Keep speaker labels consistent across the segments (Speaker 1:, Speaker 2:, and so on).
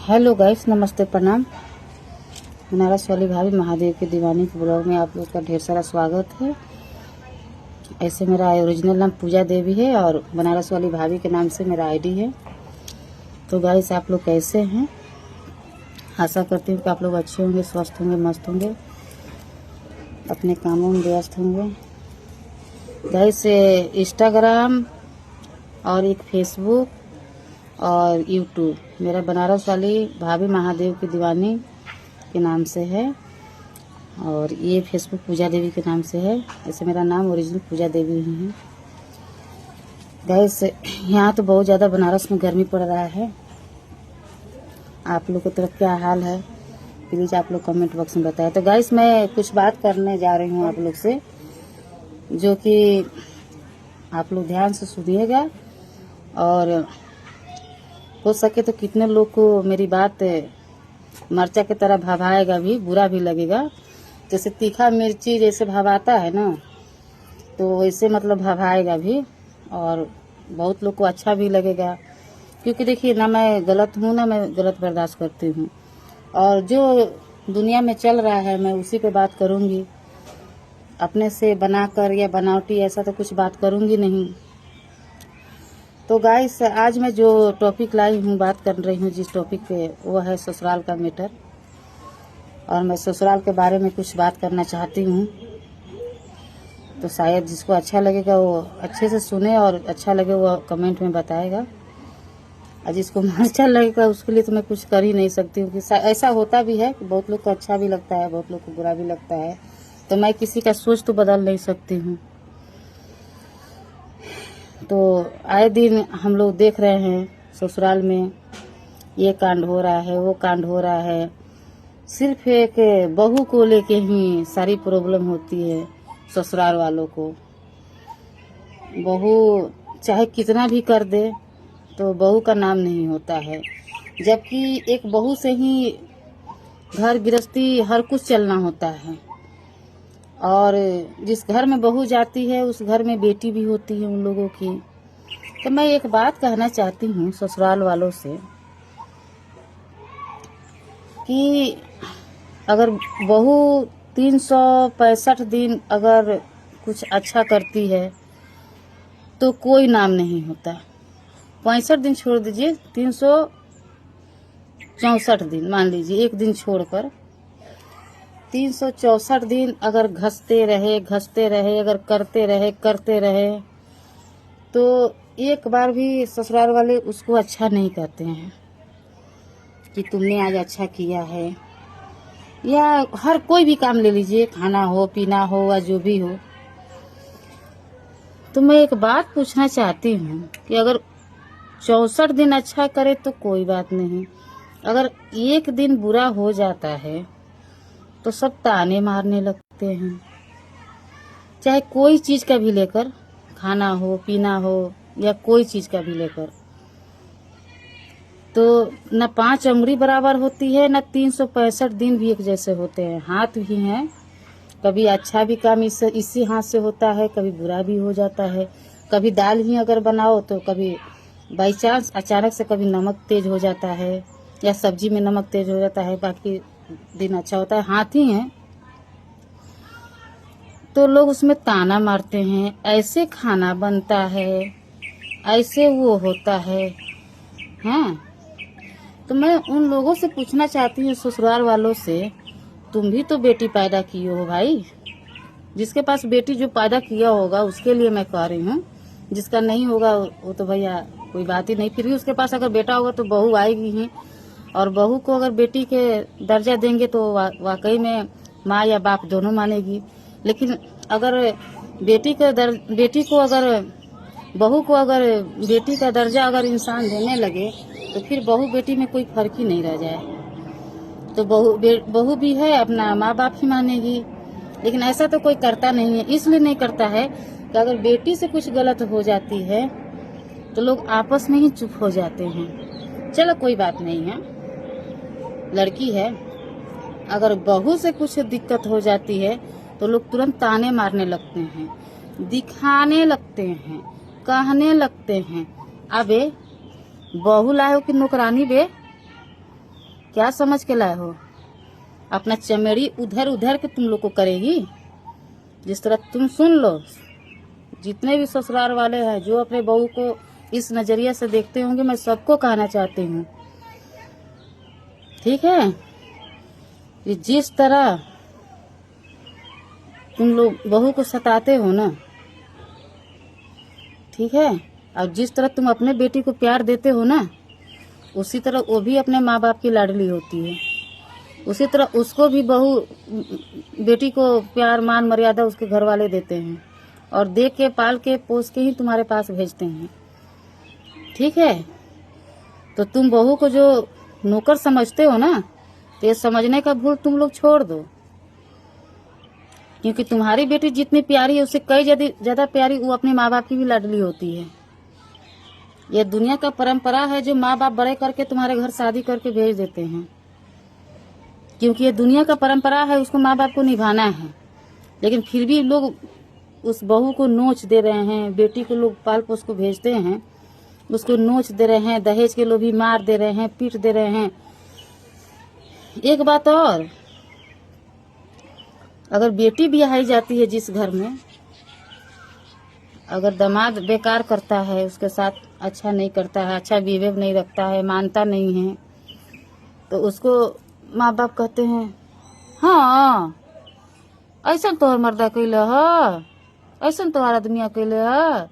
Speaker 1: Hello guys, नमस्ते, प्रणाम। बनारस वाली भाभी महादेव की दीवानी के ब्लॉग में आप लोग का ढेर सारा स्वागत है। ऐसे मेरा ओरिजिनल नाम पूजा देवी है और बनारस वाली भाभी के नाम से मेरा आईडी है। तो गाइस, आप लोग कैसे हैं? आशा करती हूँ कि आप लोग अच्छे होंगे, स्वस्थ होंगे, मस्त होंगे, अपने कामों में व्यस्त होंगे। गाइस, इंस्टाग्राम और एक फेसबुक और यूट्यूब मेरा बनारस वाली भाभी महादेव की दीवानी के नाम से है और ये फेसबुक पूजा देवी के नाम से है। ऐसे मेरा नाम ओरिजिनल पूजा देवी ही है। गाइस, यहाँ तो बहुत ज़्यादा बनारस में गर्मी पड़ रहा है। आप लोग की तरफ क्या हाल है, प्लीज़ आप लोग कमेंट बॉक्स में बताएं। तो गाइस, मैं कुछ बात करने जा रही हूँ आप लोग से, जो कि आप लोग ध्यान से सुनिएगा और हो सके तो कितने लोग को मेरी बात मरचा की तरह भभाएगा भी, बुरा भी लगेगा। जैसे तीखा मिर्ची जैसे भभाता है ना, तो वैसे मतलब भभाएगा भी और बहुत लोग को अच्छा भी लगेगा। क्योंकि देखिए ना, मैं गलत हूँ ना, मैं गलत बर्दाश्त करती हूँ और जो दुनिया में चल रहा है मैं उसी पे बात करूँगी। अपने से बनाकर या बनावटी ऐसा तो कुछ बात करूँगी नहीं। तो गाइस, आज मैं जो टॉपिक लाई हूँ, बात कर रही हूँ जिस टॉपिक पे, वो है ससुराल का मैटर। और मैं ससुराल के बारे में कुछ बात करना चाहती हूँ। तो शायद जिसको अच्छा लगेगा वो अच्छे से सुने और अच्छा लगे वो कमेंट में बताएगा, और जिसको अच्छा लगेगा उसके लिए तो मैं कुछ कर ही नहीं सकती हूँ। कि ऐसा होता भी है कि बहुत लोग को अच्छा भी लगता है, बहुत लोग को बुरा भी लगता है। तो मैं किसी का सोच तो बदल नहीं सकती हूँ। तो आए दिन हम लोग देख रहे हैं ससुराल में ये कांड हो रहा है, वो कांड हो रहा है। सिर्फ एक बहू को लेके ही सारी प्रॉब्लम होती है ससुराल वालों को। बहू चाहे कितना भी कर दे तो बहू का नाम नहीं होता है, जबकि एक बहू से ही घर गृहस्थी हर कुछ चलना होता है। और जिस घर में बहू जाती है उस घर में बेटी भी होती है उन लोगों की। तो मैं एक बात कहना चाहती हूँ ससुराल वालों से कि अगर बहू 365 दिन अगर कुछ अच्छा करती है तो कोई नाम नहीं होता। 65 दिन छोड़ दीजिए, 364 दिन मान लीजिए, एक दिन छोड़कर 364 दिन अगर घसते रहे, अगर करते रहे तो एक बार भी ससुराल वाले उसको अच्छा नहीं कहते हैं कि तुमने आज अच्छा किया है। या हर कोई भी काम ले लीजिए, खाना हो, पीना हो या जो भी हो। तो मैं एक बात पूछना चाहती हूँ कि अगर 64 दिन अच्छा करे तो कोई बात नहीं, अगर एक दिन बुरा हो जाता है तो सब ताने मारने लगते हैं। चाहे कोई चीज का भी लेकर, खाना हो, पीना हो या कोई चीज का भी लेकर, तो न 5 उंगली बराबर होती है, न 365 दिन भी एक जैसे होते हैं। हाथ भी हैं, कभी अच्छा भी काम इसी हाथ से होता है, कभी बुरा भी हो जाता है। कभी दाल ही अगर बनाओ तो कभी बाई चांस अचानक से कभी नमक तेज हो जाता है या सब्जी में नमक तेज हो जाता है, बाकी दिन अच्छा होता है। हाथ ही है तो लोग उसमें ताना मारते हैं, ऐसे खाना बनता है, ऐसे वो होता है। हाँ, तो मैं उन लोगों से पूछना चाहती हूँ, ससुराल वालों से, तुम भी तो बेटी पैदा किए हो भाई। जिसके पास बेटी जो पैदा किया होगा उसके लिए मैं कह रही हूँ, जिसका नहीं होगा वो तो भैया कोई बात ही नहीं। फिर भी उसके पास अगर बेटा होगा तो बहू आएगी ही, और बहू को अगर बेटी के दर्जा देंगे तो वाकई में माँ या बाप दोनों मानेगी। लेकिन अगर बेटी को अगर बहू को अगर बेटी का दर्जा अगर इंसान देने लगे तो फिर बहू बेटी में कोई फर्क ही नहीं रह जाए। तो बहू भी है अपना माँ बाप ही मानेगी। लेकिन ऐसा तो कोई करता नहीं है। इसलिए नहीं करता है कि अगर बेटी से कुछ गलत हो जाती है तो लोग आपस में ही चुप हो जाते हैं। चलो कोई बात नहीं है, लड़की है। अगर बहू से कुछ दिक्कत हो जाती है तो लोग तुरंत ताने मारने लगते हैं, दिखाने लगते हैं, कहने लगते हैं, अबे बहू लाए हो कि नौकरानी बे। क्या समझ के लाए हो? अपना चमेड़ी उधर उधर के तुम लोग को करेगी। जिस तरह तुम सुन लो, जितने भी ससुराल वाले हैं जो अपने बहू को इस नजरिए से देखते होंगे, मैं सबको कहना चाहती हूँ, ठीक है, कि जिस तरह तुम लोग बहू को सताते हो ना, ठीक है, और जिस तरह तुम अपने बेटी को प्यार देते हो ना, उसी तरह वो भी अपने माँ बाप की लाडली होती है। उसी तरह उसको भी बहू बेटी को प्यार मान मर्यादा उसके घर वाले देते हैं, और दे के पाल के पोस के ही तुम्हारे पास भेजते हैं, ठीक है। तो तुम बहू को जो नौकर समझते हो ना, तो ये समझने का भूल तुम लोग छोड़ दो, क्योंकि तुम्हारी बेटी जितनी प्यारी है उससे कई ज्यादा प्यारी वो अपने माँ बाप की भी लाडली होती है। यह दुनिया का परंपरा है जो माँ बाप बड़े करके तुम्हारे घर शादी करके भेज देते हैं, क्योंकि ये दुनिया का परंपरा है, उसको माँ बाप को निभाना है। लेकिन फिर भी लोग उस बहू को नोच दे रहे हैं, बेटी को लोग पाल पोस को भेजते हैं, उसको नोच दे रहे हैं, दहेज के लोग भी मार दे रहे हैं, पीट दे रहे हैं। एक बात और, अगर बेटी ब्याही जाती है जिस घर में, अगर दामाद बेकार करता है, उसके साथ अच्छा नहीं करता है, अच्छा बिहेव नहीं रखता है, मानता नहीं है, तो उसको माँ बाप कहते हैं, हाँ ऐसा तोहर मर्दा कैले है, ऐसा तोहर आदमिया कैले है,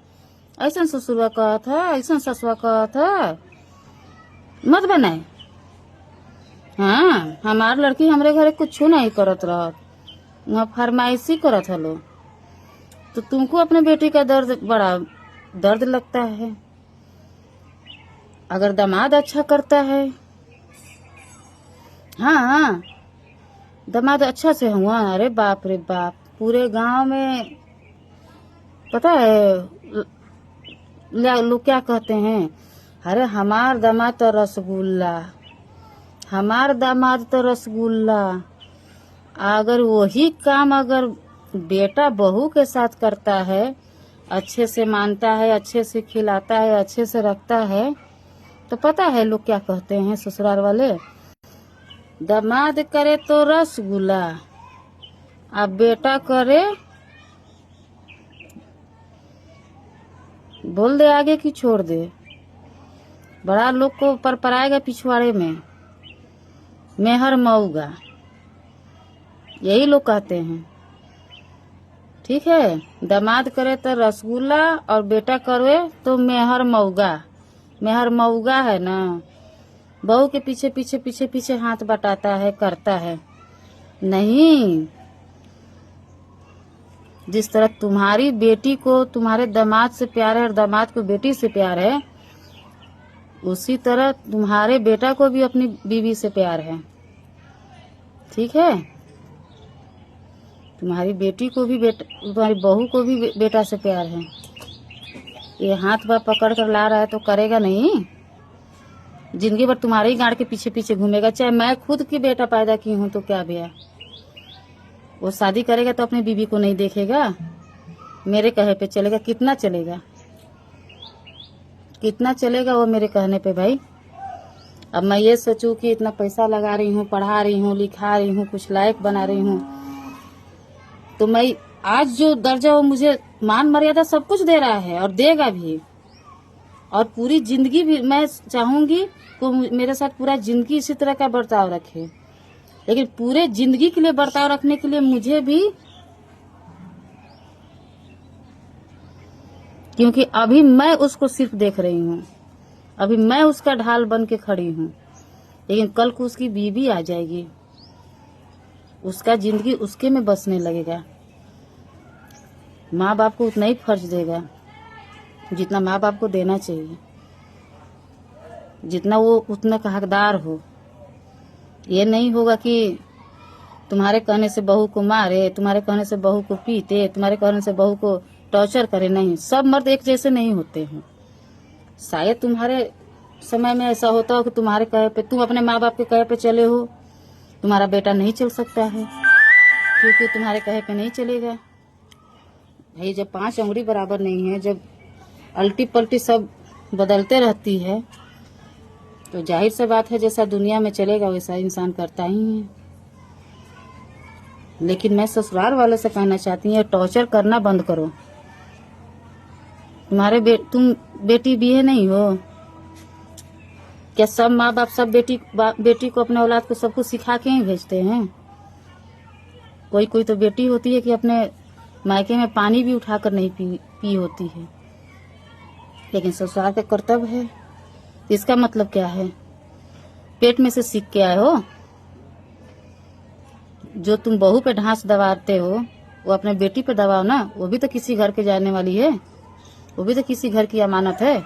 Speaker 1: ऐसा ससुरवा कहत है, ऐसा ससुआ कहत है, मत बनाए। हाँ, हमार लड़की हमरे घरे कुछ नहीं करत रहत, वहाँ फरमाइशी करत हलो, तो तुमको अपने बेटी का बड़ा दर्द लगता है। अगर दामाद अच्छा करता है, हाँ दामाद अच्छा से हुआ, अरे बाप रे बाप, पूरे गांव में पता है लोग क्या कहते हैं, अरे हमार दामाद तो रसगुल्ला, हमार दामाद तो रसगुल्ला। अगर वही काम अगर बेटा बहू के साथ करता है, अच्छे से मानता है, अच्छे से खिलाता है, अच्छे से रखता है, तो पता है लोग क्या कहते हैं ससुराल वाले, दामाद करे तो रसगुल्ला, अब बेटा करे, बोल दे आगे कि छोड़ दे, बड़ा लोग को परपराएगा पिछवाड़े में, मेहर मऊगा, यही लोग कहते हैं, ठीक है। दामाद करे तो रसगुल्ला और बेटा करे तो मेहर मऊगा। मेहर मऊगा है ना, बहू के पीछे पीछे पीछे पीछे हाथ बटाता है, करता है नहीं। जिस तरह तुम्हारी बेटी को तुम्हारे दामाद से प्यार है और दामाद को बेटी से प्यार है, उसी तरह तुम्हारे बेटा को भी अपनी बीवी से प्यार है, ठीक है। तुम्हारी बेटी को भी तुम्हारी बहू को भी बेटा से प्यार है। ये हाथ बाप पकड़ कर ला रहा है तो करेगा नहीं, जिंदगी भर तुम्हारे ही गाड़ के पीछे पीछे घूमेगा। चाहे मैं खुद की बेटा पैदा की हूँ तो क्या भैया, वो शादी करेगा तो अपनी बीवी को नहीं देखेगा, मेरे कहे पे चलेगा। कितना चलेगा, कितना चलेगा वो मेरे कहने पे भाई। अब मैं ये सोचूं कि इतना पैसा लगा रही हूँ, पढ़ा रही हूँ, लिखा रही हूँ, कुछ लायक बना रही हूँ, तो मैं आज जो दर्जा वो मुझे मान मर्यादा सब कुछ दे रहा है और देगा भी, और पूरी जिंदगी भी मैं चाहूंगी तो मेरे साथ पूरा जिंदगी इसी तरह का बर्ताव रखे। लेकिन पूरे जिंदगी के लिए बर्ताव रखने के लिए मुझे भी, क्योंकि अभी मैं उसको सिर्फ देख रही हूँ, अभी मैं उसका ढाल बन के खड़ी हूँ, लेकिन कल को उसकी बीवी आ जाएगी, उसका जिंदगी उसके में बसने लगेगा। माँ बाप को उतना ही फर्ज देगा जितना माँ बाप को देना चाहिए, जितना वो उतना का हकदार हो। ये नहीं होगा कि तुम्हारे कहने से बहू को मारे, तुम्हारे कहने से बहू को पीटे, तुम्हारे कहने से बहू को टॉर्चर करे। नहीं, सब मर्द एक जैसे नहीं होते हैं। शायद तुम्हारे समय में ऐसा होता हो कि तुम्हारे कहे पे, तुम अपने माँ बाप के कहे पे चले हो, तुम्हारा बेटा नहीं चल सकता है क्योंकि तुम्हारे कहे पे नहीं चलेगा। भाई जब 5 उंगली बराबर नहीं है, जब अल्टी पल्टी सब बदलते रहती है, तो जाहिर सी बात है, जैसा दुनिया में चलेगा वैसा इंसान करता ही है। लेकिन मैं ससुराल वालों से कहना चाहती हूँ, टॉर्चर करना बंद करो। तुम बेटी भी है नहीं हो क्या? सब माँ बाप सब बेटी को, अपने औलाद को सब कुछ सिखा के ही भेजते हैं। कोई कोई तो बेटी होती है कि अपने मायके में पानी भी उठाकर नहीं पी होती है, लेकिन ससुराल का कर्तव्य है। इसका मतलब क्या है? पेट में से सीख के आए हो। जो तुम बहू पे ढांस दबाते हो वो अपने बेटी पे दबाओ ना। वो भी तो किसी घर के जाने वाली है, वो भी तो किसी घर की अमानत है।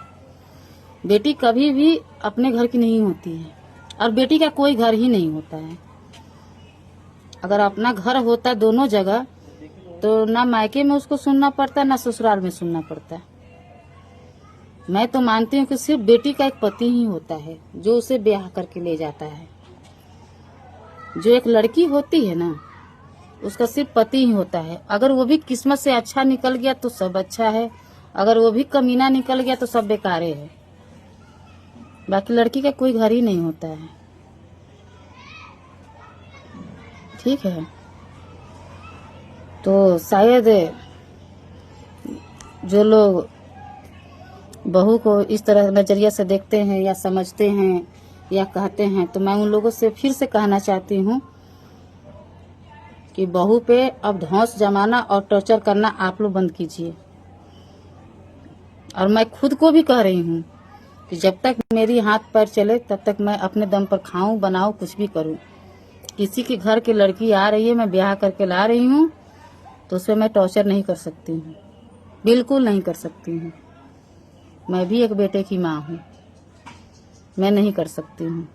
Speaker 1: बेटी कभी भी अपने घर की नहीं होती है, और बेटी का कोई घर ही नहीं होता है। अगर अपना घर होता दोनों जगह, तो ना मायके में उसको सुनना पड़ता, ना ससुराल में सुनना पड़ता। मैं तो मानती हूँ कि सिर्फ बेटी का एक पति ही होता है जो उसे ब्याह करके ले जाता है। जो एक लड़की होती है ना, उसका सिर्फ पति ही होता है। अगर वो भी किस्मत से अच्छा निकल गया तो सब अच्छा है, अगर वो भी कमीना निकल गया तो सब बेकारे है। बाकी लड़की का कोई घर ही नहीं होता है। ठीक है, तो शायद जो लोग बहू को इस तरह नजरिया से देखते हैं या समझते हैं या कहते हैं, तो मैं उन लोगों से फिर से कहना चाहती हूँ कि बहू पे अब धौंस जमाना और टॉर्चर करना आप लोग बंद कीजिए। और मैं खुद को भी कह रही हूँ कि जब तक मेरी हाथ पैर चले तब तक मैं अपने दम पर खाऊं, बनाऊं, कुछ भी करूं। किसी के घर की लड़की आ रही है, मैं ब्याह करके ला रही हूँ, तो उस पर मैं टॉर्चर नहीं कर सकती हूँ, बिल्कुल नहीं कर सकती हूँ। मैं भी एक बेटे की माँ हूँ, मैं नहीं कर सकती हूँ।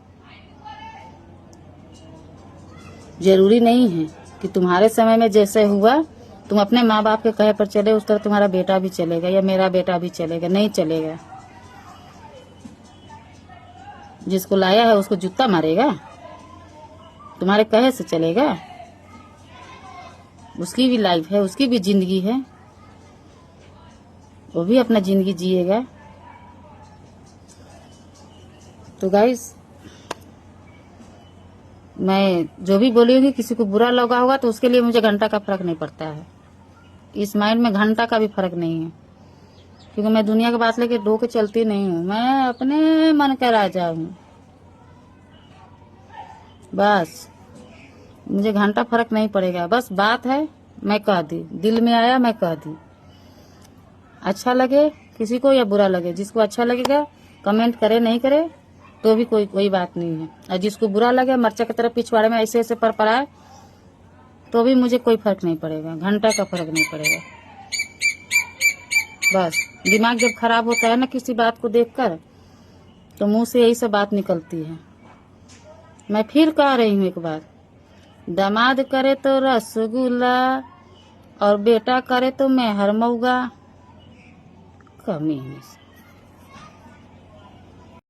Speaker 1: जरूरी नहीं है कि तुम्हारे समय में जैसे हुआ तुम अपने माँ बाप के कहे पर चले, उस तरह तुम्हारा बेटा भी चलेगा या मेरा बेटा भी चलेगा। नहीं चलेगा। जिसको लाया है उसको जूता मारेगा? तुम्हारे कहे से चलेगा? उसकी भी लाइफ है, उसकी भी जिंदगी है, वो भी अपना जिंदगी जिएगा। तो गाइस, मैं जो भी बोलूंगी किसी को बुरा लगा होगा तो उसके लिए मुझे घंटा का फर्क नहीं पड़ता है। इस माइंड में घंटा का भी फर्क नहीं है, क्योंकि मैं दुनिया की बात लेके डो के चलती नहीं हूँ। मैं अपने मन का राजा हूँ। बस मुझे घंटा फर्क नहीं पड़ेगा। बस बात है, मैं कह दी, दिल में आया मैं कह दी। अच्छा लगे किसी को या बुरा लगे, जिसको अच्छा लगेगा कमेंट करे, नहीं करे तो भी कोई बात नहीं है। और जिसको बुरा लगे, मरचा की तरफ पिछवाड़े में ऐसे ऐसे पर पड़ाए, तो भी मुझे कोई फर्क नहीं पड़ेगा, घंटा का फर्क नहीं पड़ेगा। बस दिमाग जब खराब होता है ना किसी बात को देखकर, तो मुंह से यही सब बात निकलती है। मैं फिर कह रही हूँ एक बात, दामाद करे तो रसगुल्ला और बेटा करे तो मेहर मऊगा। कमी नहीं।